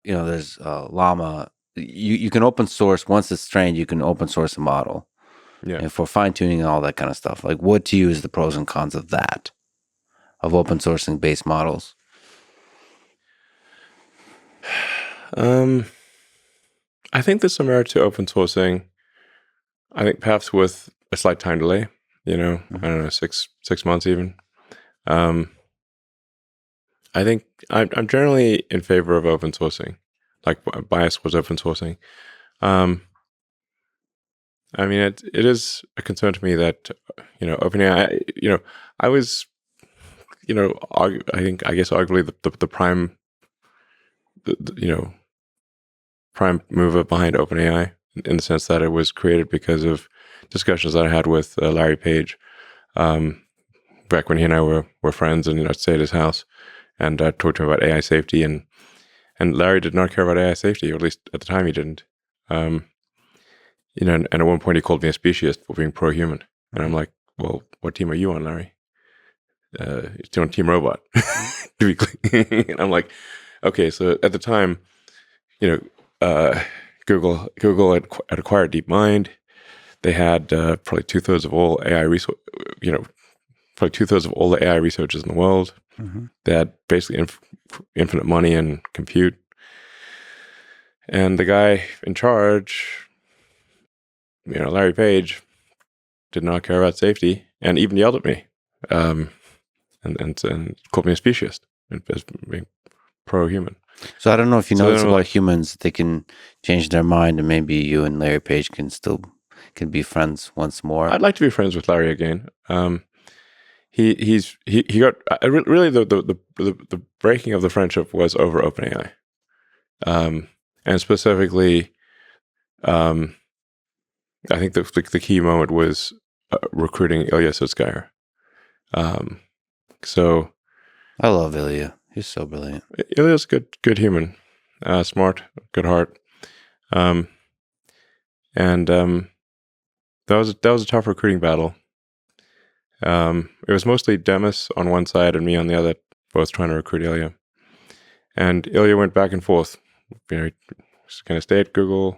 there's Llama. You can open source once it's trained. You can open source a model, Yeah. and for fine tuning and all that kind of stuff. Like, what to you is the pros and cons of that, of open sourcing base models? I think there's some merit to open sourcing. I think perhaps with a slight time delay, I don't know, 6 months even. I think I'm generally in favor of open sourcing, like bias was open sourcing. I mean, it is a concern to me that, OpenAI, I was, I guess arguably the prime, prime mover behind OpenAI in the sense that it was created because of discussions that I had with Larry Page, back when he and I were friends, and I'd stay at his house and talk to him about AI safety, and Larry did not care about AI safety, or at least at the time he didn't. And at one point he called me a speciesist for being pro-human, and I'm like, well, what team are you on, Larry? You're on Team Robot, to be clear. And I'm like, okay, so at the time, Google had acquired DeepMind. They had probably 2/3 of all AI research, probably 2/3 of all the AI researchers in the world. Mm-hmm. They had basically infinite money and compute. And the guy in charge, Larry Page, did not care about safety and even yelled at me, and called me a speciesist as being pro-human. So I don't know if you know this about humans. They can change their mind, and maybe you and Larry Page can be friends once more. I'd like to be friends with Larry again. He got really the breaking of the friendship was over OpenAI, and specifically, I think the key moment was recruiting Ilya Sutskever. So I love Ilya. He's so brilliant. Ilya's a good human, smart, good heart, and that was a tough recruiting battle. It was mostly Demis on one side and me on the other, both trying to recruit Ilya. And Ilya went back and forth. He's going to stay at Google,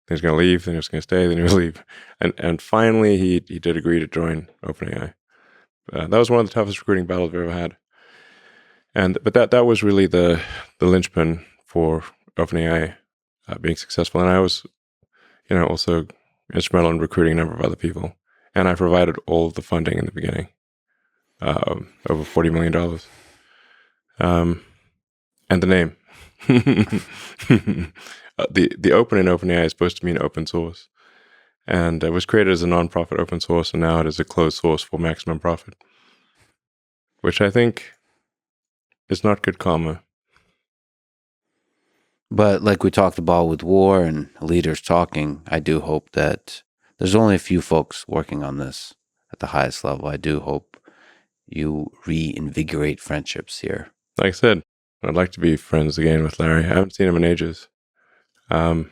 then he's going to leave, then he's going to stay, then he'll leave. And finally, he did agree to join OpenAI. That was one of the toughest recruiting battles we've ever had. But that was really the linchpin for OpenAI being successful. And I was, also instrumental in recruiting a number of other people. And I provided all of the funding in the beginning, over $40 million. And the name. The open in OpenAI is supposed to mean open source. And it was created as a non-profit open source, and now it is a closed source for maximum profit, which I think is not good karma. But like we talked about with war and leaders talking, I do hope that there's only a few folks working on this at the highest level. I do hope you reinvigorate friendships here. Like I said, I'd like to be friends again with Larry. I haven't seen him in ages. And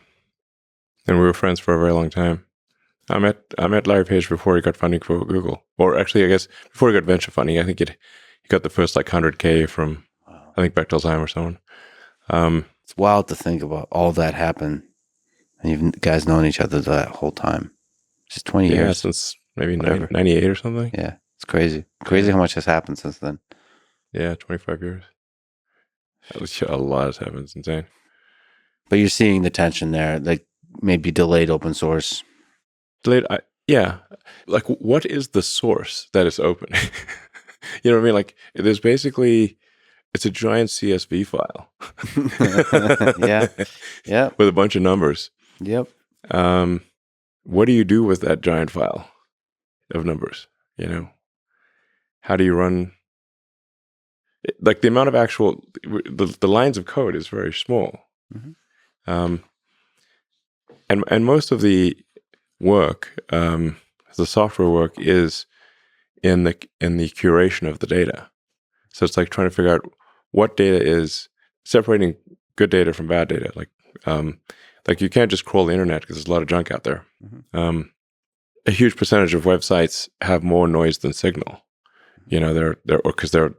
we were friends for a very long time. I met Larry Page before he got funding for Google. Or actually, I guess, before he got venture funding. I think he got the first like $100K from, I think, Bechtelheim or someone. It's wild to think about all that happened. And you guys known each other that whole time. Just 20 years. Yeah, since maybe 98 or something. Yeah, it's crazy. Crazy how much has happened since then. Yeah, 25 years. A lot has happened. It's insane. But you're seeing the tension there, like maybe delayed open source. Delayed, yeah. Like, what is the source that is open? You know what I mean? Like, there's basically, it's a giant CSV file. Yeah. With a bunch of numbers. Yep. What do you do with that giant file of numbers? How do you run? Like, the amount of actual, the lines of code is very small. Mm-hmm. And most of the work, the software work, is in the curation of the data. So it's like trying to figure out what data is separating good data from bad data. Like you can't just crawl the internet because there's a lot of junk out there. Mm-hmm. A huge percentage of websites have more noise than signal. Because they're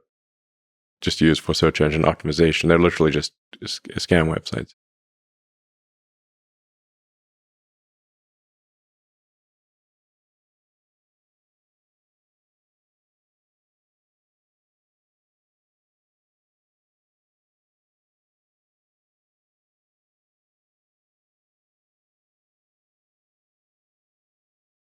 just used for search engine optimization. They're literally just scam websites.